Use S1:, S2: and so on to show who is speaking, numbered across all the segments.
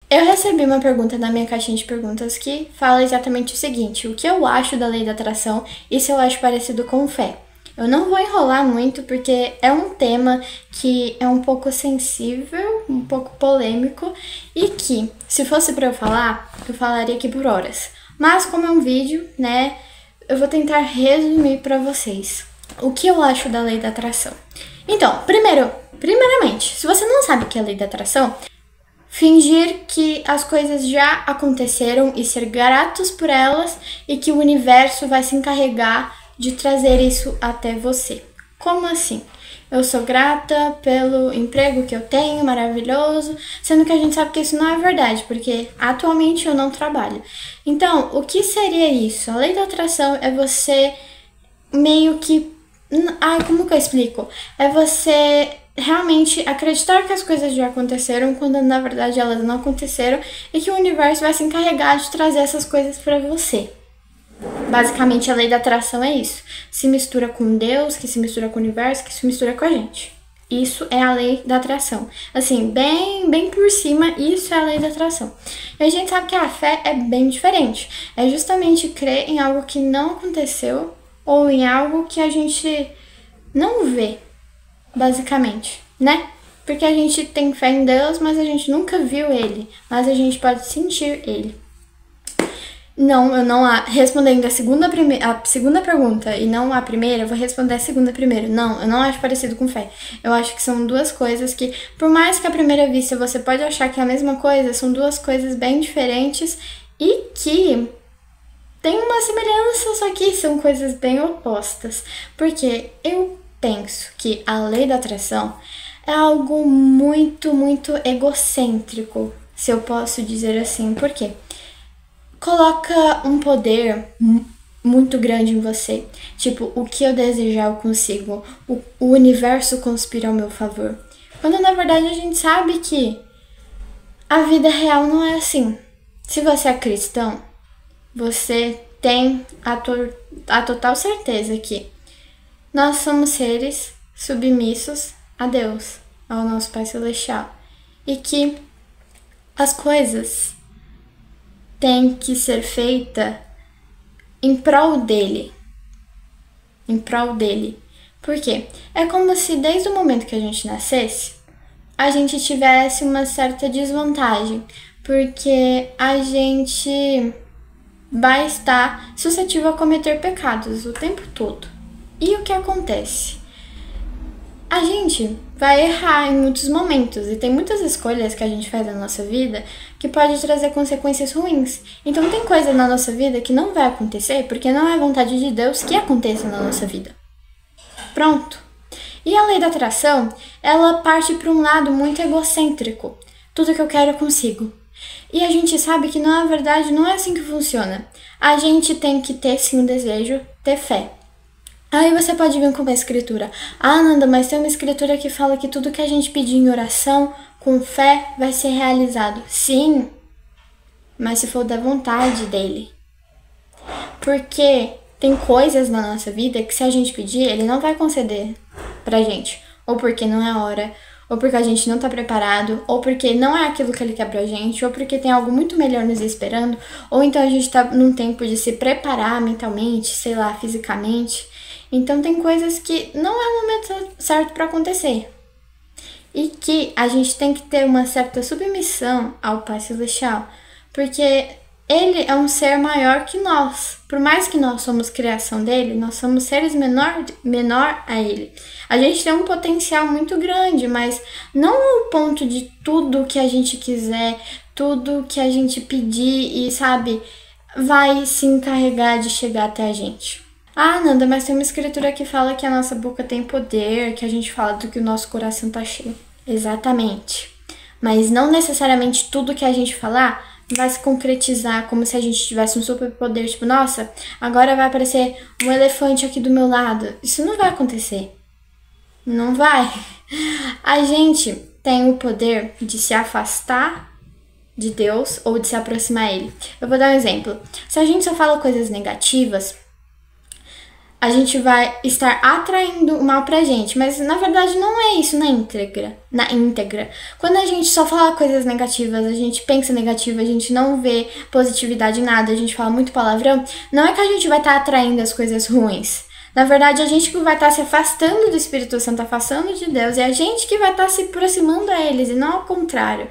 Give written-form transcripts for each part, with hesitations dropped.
S1: Eu recebi uma pergunta na minha caixinha de perguntas que fala exatamente o seguinte: o que eu acho da lei da atração e se eu acho parecido com fé. Eu não vou enrolar muito porque é um tema que é um pouco sensível, um pouco polêmico e que, se fosse pra eu falaria aqui por horas. Mas como é um vídeo, né, eu vou tentar resumir pra vocês o que eu acho da lei da atração. Então, primeiramente, se você não sabe o que é a lei da atração, fingir que as coisas já aconteceram e ser gratos por elas e que o universo vai se encarregar de trazer isso até você. Como assim? Eu sou grata pelo emprego que eu tenho, maravilhoso, sendo que a gente sabe que isso não é verdade, porque atualmente eu não trabalho. Então, o que seria isso? A lei da atração é você meio que... Ai, como que eu explico? É você realmente acreditar que as coisas já aconteceram quando na verdade elas não aconteceram e que o universo vai se encarregar de trazer essas coisas pra você. Basicamente, a lei da atração é isso. Se mistura com Deus, que se mistura com o universo, que se mistura com a gente. Isso é a lei da atração. Assim, bem por cima, isso é a lei da atração. E a gente sabe que a fé é bem diferente. É justamente crer em algo que não aconteceu ou em algo que a gente não vê, basicamente, né? Porque a gente tem fé em Deus, mas a gente nunca viu ele. Mas a gente pode sentir ele. Não, eu não... Respondendo a segunda pergunta e não a primeira, eu vou responder a segunda primeiro. Não, eu não acho parecido com fé. Eu acho que são duas coisas que, por mais que à primeira vista você pode achar que é a mesma coisa, são duas coisas bem diferentes e que tem uma semelhança, só que são coisas bem opostas. Porque eu penso que a lei da atração é algo muito egocêntrico, se eu posso dizer assim. Por quê? Coloca um poder muito grande em você. Tipo, o que eu desejar eu consigo. O universo conspira ao meu favor. Quando na verdade a gente sabe que a vida real não é assim. Se você é cristão, você tem a total certeza que nós somos seres submissos a Deus, ao nosso Pai Celestial. E que as coisas tem que ser feita em prol dele. Em prol dele. Por quê? É como se desde o momento que a gente nascesse, a gente tivesse uma certa desvantagem. Porque a gente vai estar suscetível a cometer pecados o tempo todo. E o que acontece? A gente vai errar em muitos momentos e tem muitas escolhas que a gente faz na nossa vida que pode trazer consequências ruins. Então tem coisa na nossa vida que não vai acontecer porque não é vontade de Deus que aconteça na nossa vida. Pronto. E a lei da atração, ela parte para um lado muito egocêntrico. Tudo que eu quero eu consigo. E a gente sabe que na verdade não é assim que funciona. A gente tem que ter sim um desejo, ter fé. Aí você pode vir com uma escritura. Ah, Nanda, mas tem uma escritura que fala que tudo que a gente pedir em oração, com fé, vai ser realizado. Sim, mas se for da vontade dele. Porque tem coisas na nossa vida que se a gente pedir, ele não vai conceder pra gente. Ou porque não é hora, ou porque a gente não tá preparado, ou porque não é aquilo que ele quer pra gente, ou porque tem algo muito melhor nos esperando, ou então a gente tá num tempo de se preparar mentalmente, sei lá, fisicamente. Então tem coisas que não é o momento certo para acontecer. E que a gente tem que ter uma certa submissão ao Pai Celestial. Porque ele é um ser maior que nós. Por mais que nós somos criação dele, nós somos seres menor a ele. A gente tem um potencial muito grande, mas não ao ponto de tudo que a gente quiser, tudo que a gente pedir e, sabe, vai se encarregar de chegar até a gente. Ah, Nanda, mas tem uma escritura que fala que a nossa boca tem poder, que a gente fala do que o nosso coração tá cheio. Exatamente. Mas não necessariamente tudo que a gente falar vai se concretizar como se a gente tivesse um superpoder. Tipo, nossa, agora vai aparecer um elefante aqui do meu lado. Isso não vai acontecer. Não vai. A gente tem o poder de se afastar de Deus ou de se aproximar a Ele. Eu vou dar um exemplo. Se a gente só fala coisas negativas, a gente vai estar atraindo o mal pra gente. Mas na verdade não é isso na íntegra. Quando a gente só fala coisas negativas, a gente pensa negativo, a gente não vê positividade em nada, a gente fala muito palavrão, não é que a gente vai estar atraindo as coisas ruins. Na verdade, a gente que vai estar se afastando do Espírito Santo, afastando de Deus, e a gente que vai estar se aproximando a eles, e não ao contrário.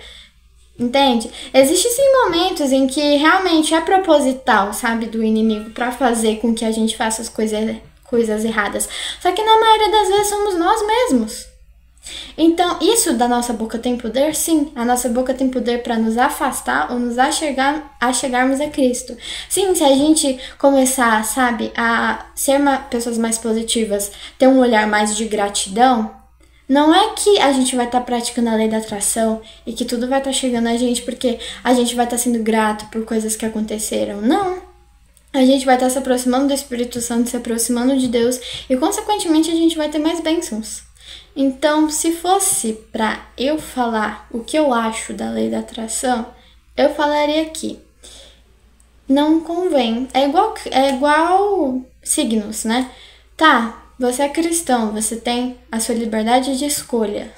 S1: Entende? Existem sim momentos em que realmente é proposital, sabe, do inimigo para fazer com que a gente faça as coisas erradas. Só que na maioria das vezes somos nós mesmos. Então, isso da nossa boca tem poder? Sim, a nossa boca tem poder para nos afastar ou nos chegarmos a Cristo. Sim, se a gente começar, sabe, a ser pessoas mais positivas, ter um olhar mais de gratidão, não é que a gente vai estar praticando a lei da atração e que tudo vai estar chegando a gente porque a gente vai estar sendo grato por coisas que aconteceram. Não. A gente vai estar se aproximando do Espírito Santo, se aproximando de Deus e, consequentemente, a gente vai ter mais bênçãos. Então, se fosse para eu falar o que eu acho da lei da atração, eu falaria aqui. Não convém. É igual signos, né? Tá. Você é cristão, você tem a sua liberdade de escolha,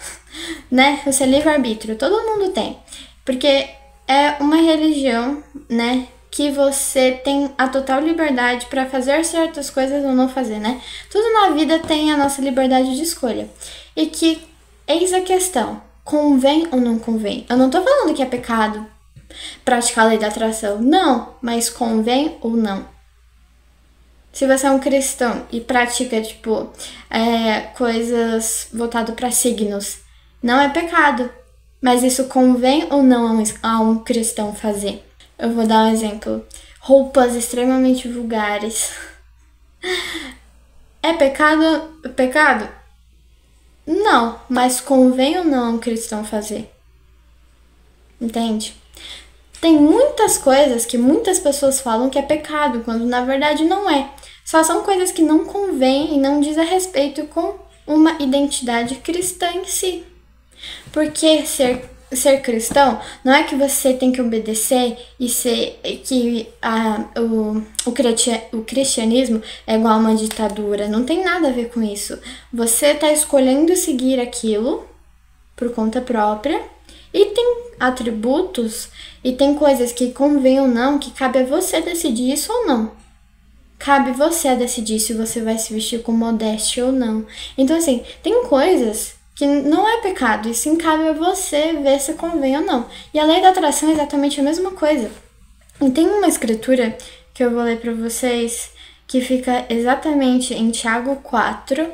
S1: né? O seu livre-arbítrio, todo mundo tem. Porque é uma religião, né? Que você tem a total liberdade para fazer certas coisas ou não fazer, né? Tudo na vida tem a nossa liberdade de escolha. E que, eis a questão, convém ou não convém? Eu não tô falando que é pecado praticar a lei da atração, não, mas convém ou não? Se você é um cristão e pratica, tipo, coisas voltadas para signos, não é pecado. Mas isso convém ou não a um cristão fazer? Eu vou dar um exemplo. Roupas extremamente vulgares. É pecado? Pecado? Não, mas convém ou não a um cristão fazer? Entende? Tem muitas coisas que muitas pessoas falam que é pecado, quando na verdade não é. Só são coisas que não convêm e não diz a respeito com uma identidade cristã em si. Porque ser cristão não é que você tem que obedecer e que o cristianismo é igual a uma ditadura. Não tem nada a ver com isso. Você está escolhendo seguir aquilo por conta própria. E tem atributos e tem coisas que convém ou não, que cabe a você decidir isso ou não. Cabe você a decidir se você vai se vestir com modéstia ou não. Então, assim, tem coisas que não é pecado, e sim cabe a você ver se convém ou não. E a lei da atração é exatamente a mesma coisa. E tem uma escritura que eu vou ler para vocês, que fica exatamente em Tiago 4,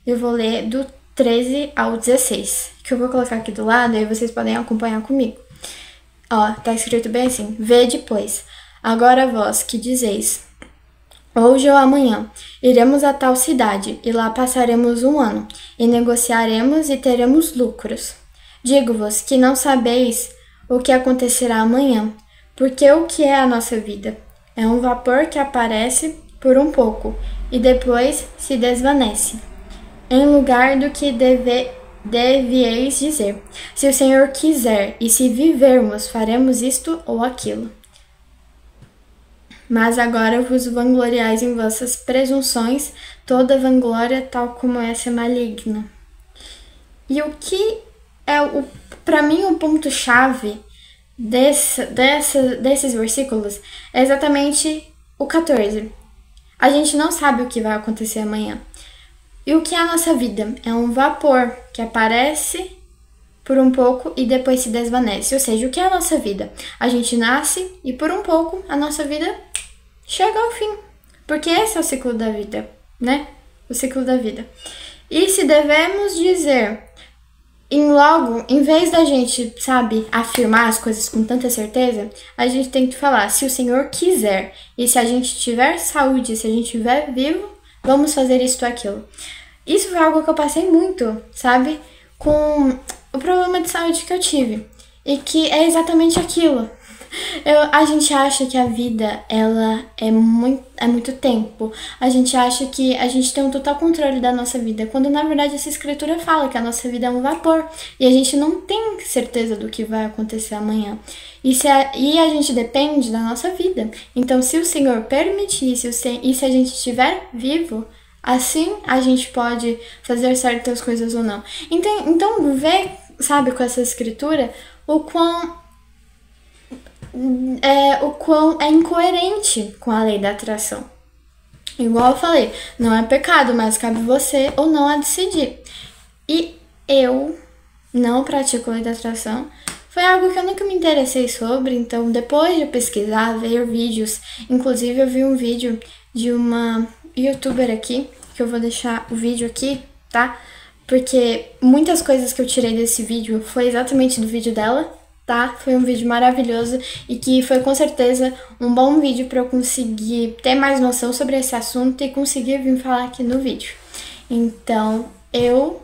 S1: eu vou ler do 13 ao 16, que eu vou colocar aqui do lado e aí vocês podem acompanhar comigo. Ó, tá escrito bem assim: Vede, pois, agora vós que dizeis, hoje ou amanhã iremos a tal cidade, e lá passaremos 1 ano, e negociaremos e teremos lucros. Digo-vos que não sabeis o que acontecerá amanhã, porque o que é a nossa vida? É um vapor que aparece por um pouco, e depois se desvanece. Em lugar do que devieis dizer, se o Senhor quiser, e se vivermos, faremos isto ou aquilo. Mas agora vos vangloriais em vossas presunções, toda vanglória tal como essa é maligna. E o que é, para mim, o ponto-chave desses versículos é exatamente o 14. A gente não sabe o que vai acontecer amanhã. E o que é a nossa vida? É um vapor que aparece por um pouco e depois se desvanece. Ou seja, o que é a nossa vida? A gente nasce e por um pouco a nossa vida chega ao fim. Porque esse é o ciclo da vida, né? O ciclo da vida. E se devemos dizer, em vez da gente, sabe, afirmar as coisas com tanta certeza, a gente tem que falar, se o Senhor quiser, e se a gente tiver saúde, se a gente estiver vivo, vamos fazer isso ou aquilo. Isso foi algo que eu passei muito, sabe? Com o problema de saúde que eu tive. E que é exatamente aquilo. A gente acha que a vida, ela é muito tempo. A gente acha que a gente tem um total controle da nossa vida. Quando, na verdade, essa escritura fala que a nossa vida é um vapor. E a gente não tem certeza do que vai acontecer amanhã. E a gente depende da nossa vida. Então, se o Senhor permitir, e se a gente estiver vivo, Assim a gente pode fazer certas coisas ou não. Então vê, sabe, com essa escritura, o quão é incoerente com a lei da atração. Igual eu falei, não é pecado, mas cabe você ou não a decidir. E eu não pratico a lei da atração. Foi algo que eu nunca me interessei sobre, então depois de pesquisar, ver vídeos, inclusive eu vi um vídeo de uma youtuber aqui, que eu vou deixar o vídeo aqui, tá? Porque muitas coisas que eu tirei desse vídeo foi exatamente do vídeo dela, tá? Foi um vídeo maravilhoso e que foi com certeza um bom vídeo para eu conseguir ter mais noção sobre esse assunto e conseguir vir falar aqui no vídeo. Então, eu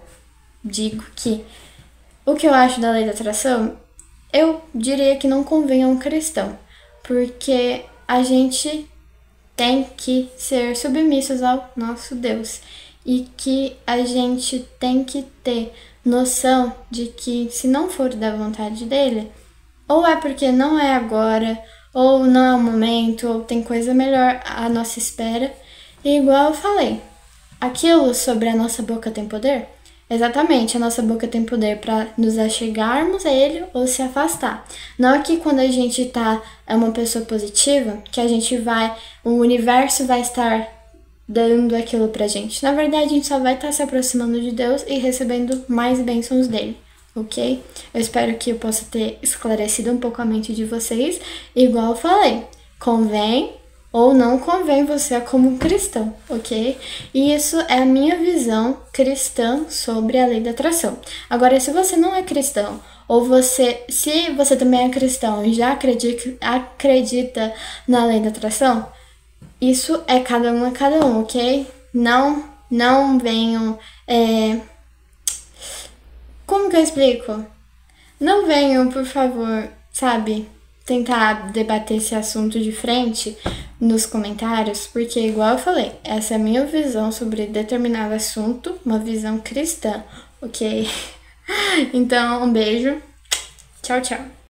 S1: digo que o que eu acho da lei da atração, eu diria que não convém a um cristão, porque a gente tem que ser submissos ao nosso Deus e que a gente tem que ter noção de que se não for da vontade dele, ou é porque não é agora, ou não é o momento, ou tem coisa melhor à nossa espera. E igual eu falei, aquilo sobre a nossa boca tem poder? Exatamente, a nossa boca tem poder para nos achegarmos a ele ou se afastar. Não é que quando a gente é uma pessoa positiva, que o universo vai estar dando aquilo pra gente. Na verdade, a gente só vai estar se aproximando de Deus e recebendo mais bênçãos dele, ok? Eu espero que eu possa ter esclarecido um pouco a mente de vocês. Igual eu falei, convém ou não convém você como um cristão, ok? E isso é a minha visão cristã sobre a lei da atração. Agora, se você não é cristão, ou se você também é cristão e já acredita na lei da atração, isso é cada um, ok? Não venham... Como que eu explico? Não venham, por favor, sabe, tentar debater esse assunto de frente nos comentários, porque, igual eu falei, essa é a minha visão sobre determinado assunto, uma visão cristã, ok? Então, um beijo. Tchau, tchau.